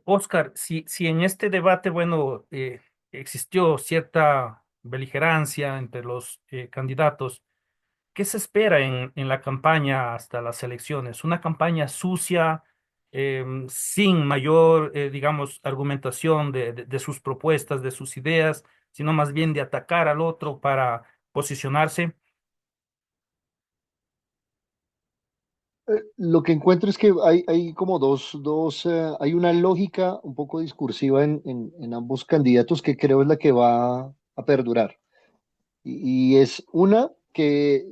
Oscar, si en este debate, bueno, existió cierta beligerancia entre los candidatos, ¿qué se espera en la campaña hasta las elecciones? ¿Una campaña sucia, sin mayor, digamos, argumentación de sus propuestas, de sus ideas, sino más bien de atacar al otro para posicionarse? Lo que encuentro es que hay como hay una lógica un poco discursiva en ambos candidatos que creo es la que va a perdurar. Y es una que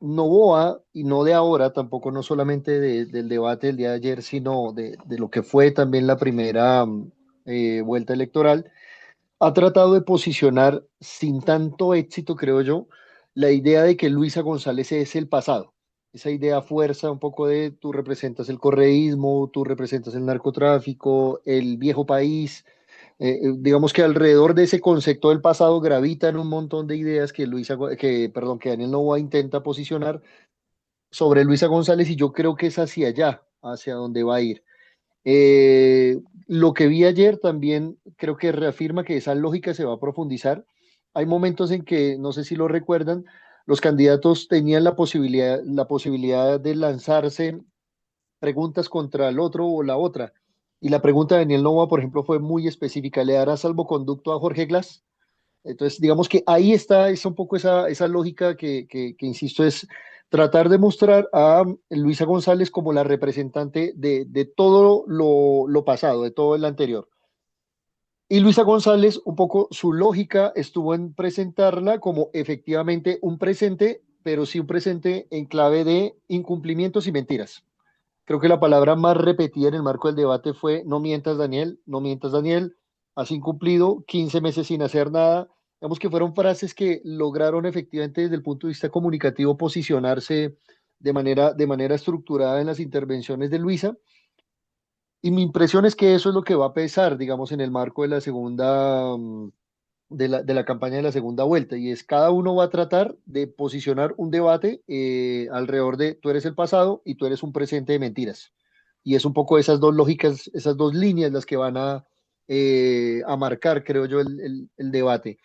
Novoa, y no de ahora, tampoco no solamente del debate del día de ayer, sino de lo que fue también la primera vuelta electoral, ha tratado de posicionar sin tanto éxito, creo yo, la idea de que Luisa González es el pasado. Esa idea fuerza un poco de tú representas el correísmo, tú representas el narcotráfico, el viejo país. Digamos que alrededor de ese concepto del pasado gravitan un montón de ideas que Daniel Noboa intenta posicionar sobre Luisa González y yo creo que es hacia allá, hacia donde va a ir. Lo que vi ayer también creo que reafirma que esa lógica se va a profundizar. Hay momentos en que, no sé si lo recuerdan, los candidatos tenían la posibilidad de lanzarse preguntas contra el otro o la otra. Y la pregunta de Daniel Noboa, por ejemplo, fue muy específica. ¿Le dará salvoconducto a Jorge Glass? Entonces, digamos que ahí está un poco esa lógica que, insisto, es tratar de mostrar a Luisa González como la representante de todo lo pasado, de todo el anterior. Y Luisa González, un poco su lógica estuvo en presentarla como efectivamente un presente, pero sí un presente en clave de incumplimientos y mentiras. Creo que la palabra más repetida en el marco del debate fue no mientas, Daniel, no mientas, Daniel, has incumplido 15 meses sin hacer nada. Digamos que fueron frases que lograron efectivamente desde el punto de vista comunicativo posicionarse de manera estructurada en las intervenciones de Luisa. Y mi impresión es que eso es lo que va a pesar, digamos, en el marco de la segunda, de la campaña de la segunda vuelta, y es cada uno va a tratar de posicionar un debate alrededor de tú eres el pasado y tú eres un presente de mentiras. Y es un poco esas dos lógicas, esas dos líneas las que van a marcar, creo yo, el debate.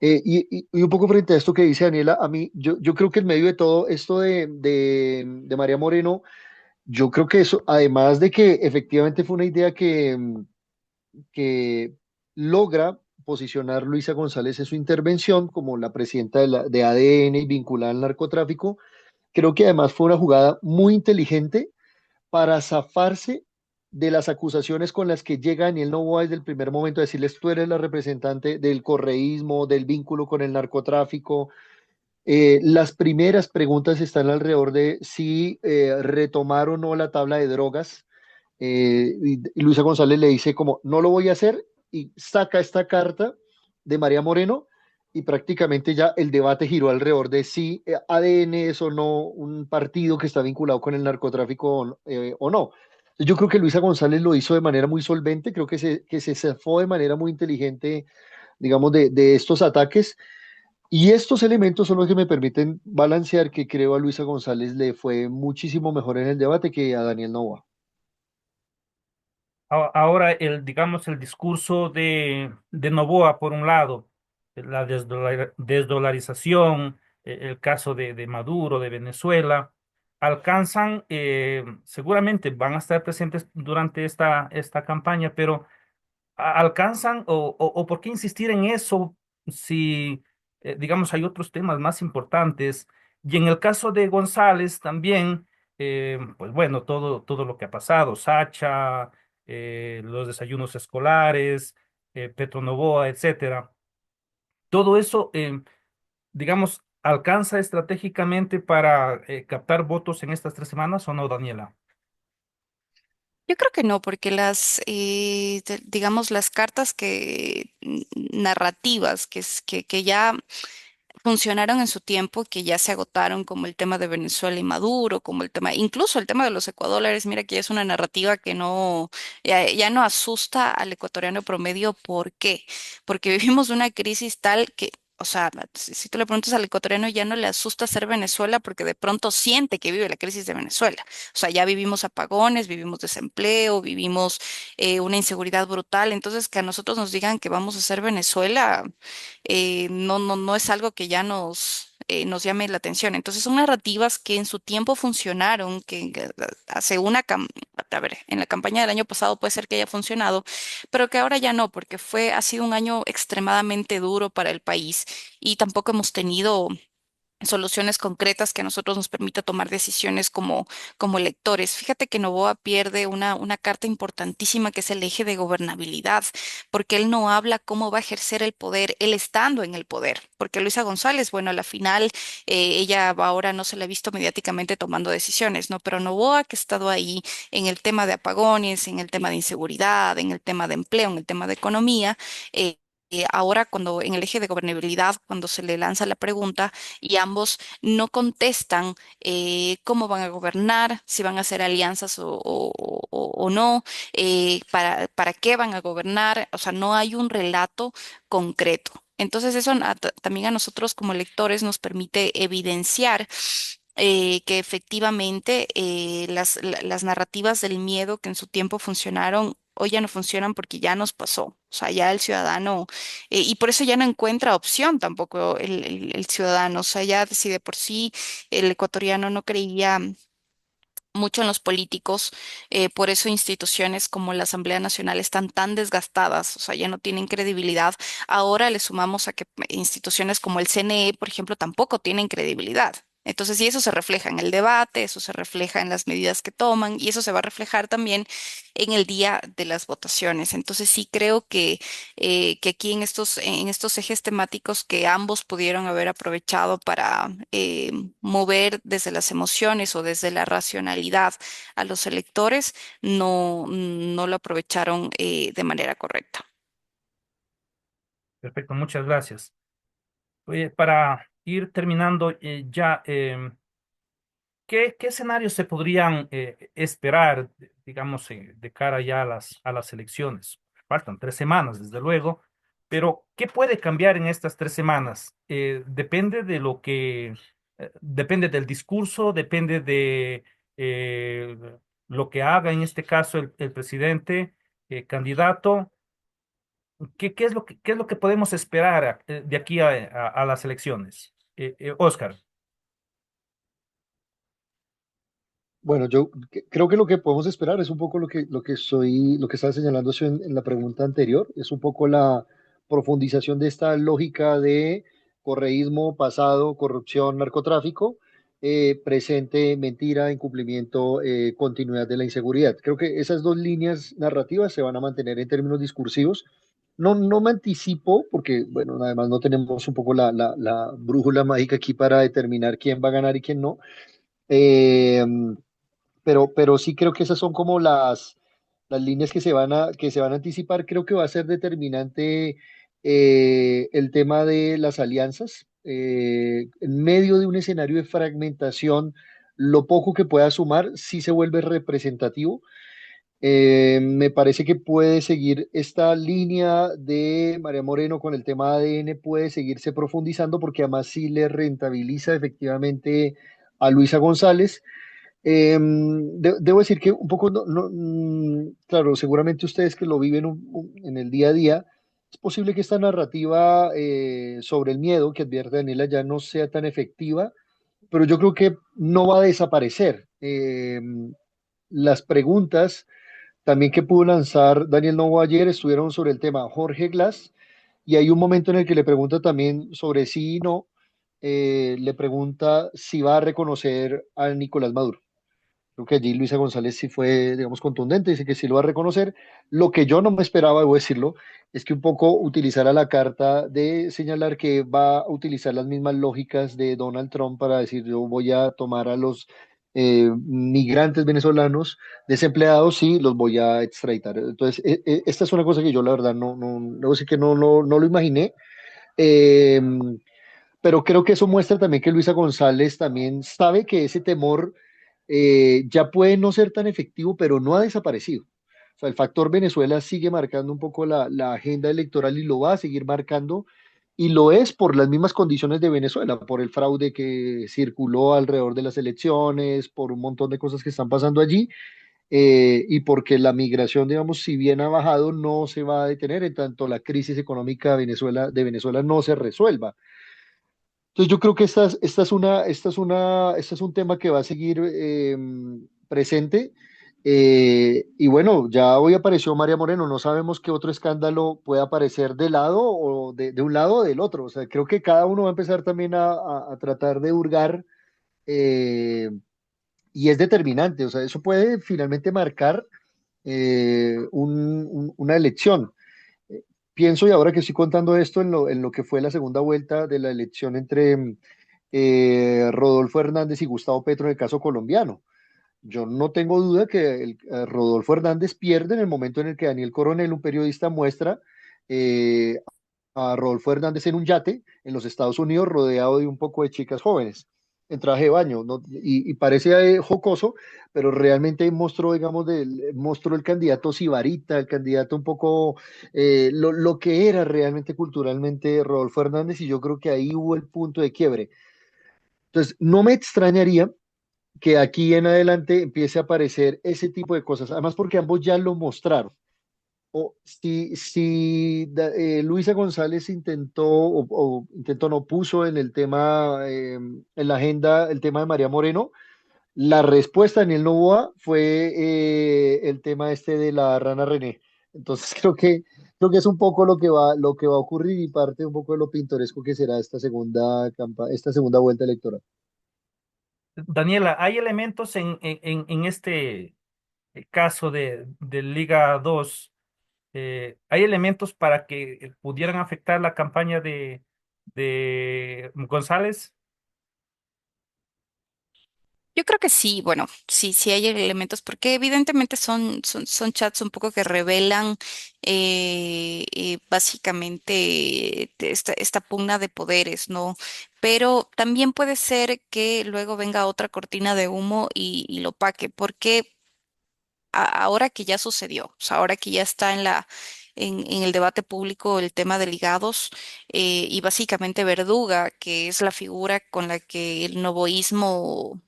Y un poco frente a esto que dice Daniela, a mí, yo creo que en medio de todo esto de María Moreno, yo creo que eso, además de que efectivamente fue una idea que logra posicionar Luisa González en su intervención como la presidenta de ADN y vinculada al narcotráfico. Creo que además fue una jugada muy inteligente para zafarse de las acusaciones con las que llega Daniel Noboa desde el primer momento, a decirles tú eres la representante del correísmo, del vínculo con el narcotráfico. Las primeras preguntas están alrededor de si retomar o no la tabla de drogas. Y Luisa González le dice como, no lo voy a hacer, y saca esta carta de María Moreno, y prácticamente ya el debate giró alrededor de si ADN es o no un partido que está vinculado con el narcotráfico o no. Yo creo que Luisa González lo hizo de manera muy solvente, creo que se zafó de manera muy inteligente, digamos, de estos ataques. Y estos elementos son los que me permiten balancear que creo a Luisa González le fue muchísimo mejor en el debate que a Daniel Noboa. Ahora, digamos, el discurso de Noboa, por un lado, la desdolarización, el caso de Maduro, de Venezuela, alcanzan, seguramente van a estar presentes durante esta campaña, pero alcanzan o por qué insistir en eso si, digamos, hay otros temas más importantes. Y en el caso de González también, pues bueno, todo lo que ha pasado, Sacha, los desayunos escolares, Petronovoa, etcétera. Todo eso, digamos, alcanza estratégicamente para captar votos en estas 3 semanas, ¿o no, Daniela? Yo creo que no, porque digamos, las cartas narrativas que ya funcionaron en su tiempo, que ya se agotaron, como el tema de Venezuela y Maduro, como el tema, incluso el tema de los ecuadólares, mira que ya es una narrativa que ya no asusta al ecuatoriano promedio. ¿Por qué? Porque vivimos una crisis tal que O sea, si tú le preguntas al ecuatoriano, ya no le asusta ser Venezuela porque de pronto siente que vive la crisis de Venezuela. O sea, ya vivimos apagones, vivimos desempleo, vivimos una inseguridad brutal. Entonces, que a nosotros nos digan que vamos a ser Venezuela, no es algo que ya nos llame la atención. Entonces, son narrativas que en su tiempo funcionaron, que hace a ver, en la campaña del año pasado puede ser que haya funcionado, pero que ahora ya no, porque ha sido un año extremadamente duro para el país y tampoco hemos tenido soluciones concretas que a nosotros nos permita tomar decisiones como electores. Fíjate que Noboa pierde una carta importantísima que es el eje de gobernabilidad, porque él no habla cómo va a ejercer el poder, él estando en el poder. Porque Luisa González, bueno, a la final ella ahora no se la ha visto mediáticamente tomando decisiones, ¿no? Pero Noboa, que ha estado ahí en el tema de apagones, en el tema de inseguridad, en el tema de empleo, en el tema de economía, ahora cuando en el eje de gobernabilidad, cuando se le lanza la pregunta, y ambos no contestan cómo van a gobernar, si van a hacer alianzas o no, para qué van a gobernar, o sea, no hay un relato concreto. Entonces eso también a nosotros como lectores nos permite evidenciar que efectivamente las narrativas del miedo que en su tiempo funcionaron, hoy ya no funcionan porque ya nos pasó. O sea, ya el ciudadano, y por eso ya no encuentra opción tampoco el ciudadano. O sea, ya si de por sí el ecuatoriano no creía mucho en los políticos, por eso instituciones como la Asamblea Nacional están tan desgastadas, o sea, ya no tienen credibilidad. Ahora le sumamos a que instituciones como el CNE, por ejemplo, tampoco tienen credibilidad. Entonces, y eso se refleja en el debate, eso se refleja en las medidas que toman y eso se va a reflejar también en el día de las votaciones. Entonces, sí creo que aquí en estos ejes temáticos que ambos pudieron haber aprovechado para mover desde las emociones o desde la racionalidad a los electores, no lo aprovecharon de manera correcta. Perfecto, muchas gracias. Oye, para ir terminando ya, ¿qué escenarios se podrían esperar, digamos, de cara ya a las elecciones? Faltan 3 semanas, desde luego, pero ¿qué puede cambiar en estas 3 semanas? Depende de depende del discurso, depende de eh, lo que haga en este caso el presidente candidato. ¿Qué es lo que podemos esperar de aquí a las elecciones? Oscar. Bueno, yo creo que lo que podemos esperar es un poco lo que estaba señalando en la pregunta anterior, es un poco la profundización de esta lógica de correísmo, pasado, corrupción, narcotráfico, presente, mentira, incumplimiento, continuidad de la inseguridad. Creo que esas dos líneas narrativas se van a mantener en términos discursivos. No me anticipo, porque, bueno, además no tenemos un poco la brújula mágica aquí para determinar quién va a ganar y quién no. Eh, pero sí creo que esas son como las líneas que se van a anticipar. Creo que va a ser determinante el tema de las alianzas. En medio de un escenario de fragmentación, lo poco que pueda sumar sí se vuelve representativo. Me parece que puede seguir esta línea de María Moreno con el tema ADN, puede seguirse profundizando porque además sí le rentabiliza efectivamente a Luisa González. Debo decir que un poco, claro, seguramente ustedes que lo viven en el día a día, es posible que esta narrativa sobre el miedo que advierte Daniela ya no sea tan efectiva, pero yo creo que no va a desaparecer. Las preguntas también que pudo lanzar Daniel Novo ayer estuvieron sobre el tema Jorge Glass, y hay un momento en el que le pregunta también sobre sí y no, le pregunta si va a reconocer a Nicolás Maduro. Creo que allí Luisa González sí fue, digamos, contundente, dice que sí lo va a reconocer. Lo que yo no me esperaba, debo decirlo, es que un poco utilizara la carta de señalar que va a utilizar las mismas lógicas de Donald Trump para decir yo voy a tomar a los migrantes venezolanos desempleados y los voy a extraditar. Entonces, esta es una cosa que yo la verdad debo decir que no lo imaginé. Eh, pero creo que eso muestra también que Luisa González también sabe que ese temor ya puede no ser tan efectivo, pero no ha desaparecido. O sea, el factor Venezuela sigue marcando un poco la agenda electoral y lo va a seguir marcando. y lo es por las mismas condiciones de Venezuela, por el fraude que circuló alrededor de las elecciones, por un montón de cosas que están pasando allí, y porque la migración, digamos, si bien ha bajado, no se va a detener en tanto la crisis económica de Venezuela no se resuelva. Entonces yo creo que esta es un tema que va a seguir presente. Y bueno, ya hoy apareció María Moreno, no sabemos qué otro escándalo puede aparecer de lado o de un lado o del otro. O sea, creo que cada uno va a empezar también a tratar de hurgar, eh, y es determinante. O sea, eso puede finalmente marcar una elección. Pienso, y ahora que estoy contando esto, en lo que fue la segunda vuelta de la elección entre Rodolfo Hernández y Gustavo Petro en el caso colombiano. Yo no tengo duda que Rodolfo Hernández pierde en el momento en el que Daniel Coronel, un periodista, muestra eh, a Rodolfo Hernández en un yate en los Estados Unidos rodeado de un poco de chicas jóvenes en traje de baño, ¿no? Y parece jocoso, pero realmente mostró, digamos, mostró el candidato sibarita, el candidato un poco, lo que era realmente culturalmente Rodolfo Hernández, y yo creo que ahí hubo el punto de quiebre. Entonces, no me extrañaría que aquí en adelante empiece a aparecer ese tipo de cosas, además porque ambos ya lo mostraron. O si Luisa González intentó, o intentó, no puso en el tema, en la agenda, el tema de María Moreno, la respuesta de Daniel Noboa fue el tema este de la rana René. Entonces creo que es un poco lo que va a ocurrir, y parte un poco de lo pintoresco que será esta segunda vuelta electoral. Daniela, ¿hay elementos en este caso de Liga 2? ¿Hay elementos para que pudieran afectar la campaña de González? Yo creo que sí, bueno, sí, sí hay elementos, porque evidentemente son chats un poco que revelan básicamente esta pugna de poderes, ¿no? Pero también puede ser que luego venga otra cortina de humo y lo paque, porque ahora que ya sucedió, o sea, ahora que ya está en el debate público el tema de ligados, y básicamente Verduga, que es la figura con la que el novoísmo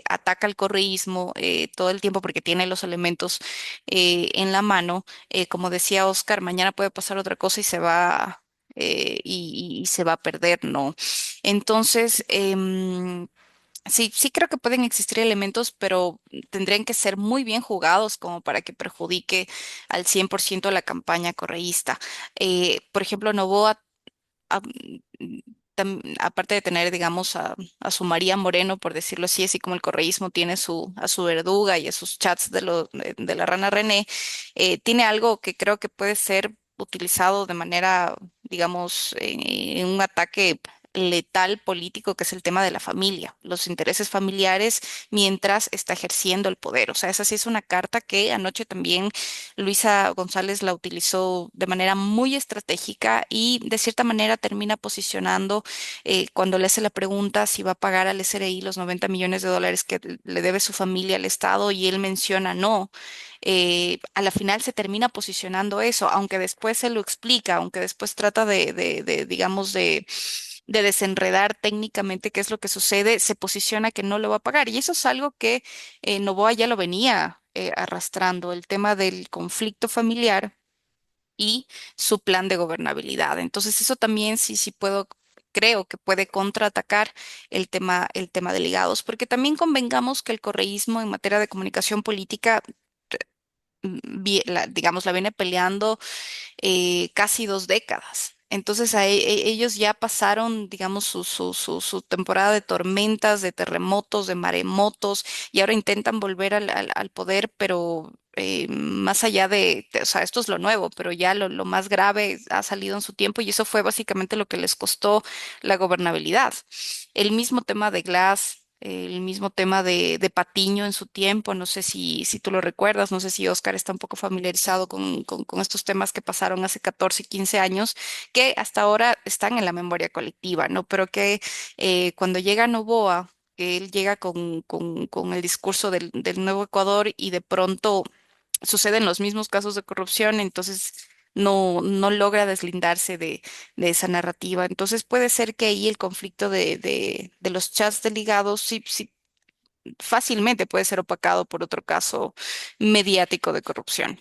ataca al correísmo todo el tiempo porque tiene los elementos en la mano, como decía Oscar, mañana puede pasar otra cosa y se va. Y se va a perder, ¿no? Entonces, sí, sí creo que pueden existir elementos, pero tendrían que ser muy bien jugados como para que perjudique al 100% la campaña correísta. Por ejemplo, Novoa, ah, mm, aparte de tener, digamos, a su María Moreno, por decirlo así como el correísmo tiene a su Verduga y a sus chats de la rana René, tiene algo que creo que puede ser utilizado de manera, digamos, en un ataque letal político, que es el tema de la familia, los intereses familiares mientras está ejerciendo el poder. O sea, esa sí es una carta que anoche también Luisa González la utilizó de manera muy estratégica y de cierta manera termina posicionando, cuando le hace la pregunta si va a pagar al SRI los 90 millones de dólares que le debe su familia al Estado, y él menciona no. A la final se termina posicionando eso, aunque después se lo explica, aunque después trata digamos, de desenredar técnicamente qué es lo que sucede, se posiciona que no lo va a pagar. Y eso es algo que Noboa ya lo venía arrastrando, el tema del conflicto familiar y su plan de gobernabilidad. Entonces, eso también sí puedo, creo que puede contraatacar el tema de ligados, porque también convengamos que el correísmo en materia de comunicación política, digamos, la viene peleando casi 2 décadas. Entonces ellos ya pasaron, digamos, su temporada de tormentas, de terremotos, de maremotos, y ahora intentan volver al poder, pero más allá o sea, esto es lo nuevo, pero ya lo más grave ha salido en su tiempo, y eso fue básicamente lo que les costó la gobernabilidad. El mismo tema de Glass. El mismo tema de Patiño en su tiempo, no sé si tú lo recuerdas, no sé si Oscar está un poco familiarizado con estos temas que pasaron hace 14 y 15 años, que hasta ahora están en la memoria colectiva, ¿no? Pero que cuando llega Noboa, que él llega con el discurso del nuevo Ecuador, y de pronto suceden los mismos casos de corrupción, entonces no logra deslindarse de esa narrativa. Entonces puede ser que ahí el conflicto de los chats de ligados sí, sí fácilmente puede ser opacado por otro caso mediático de corrupción.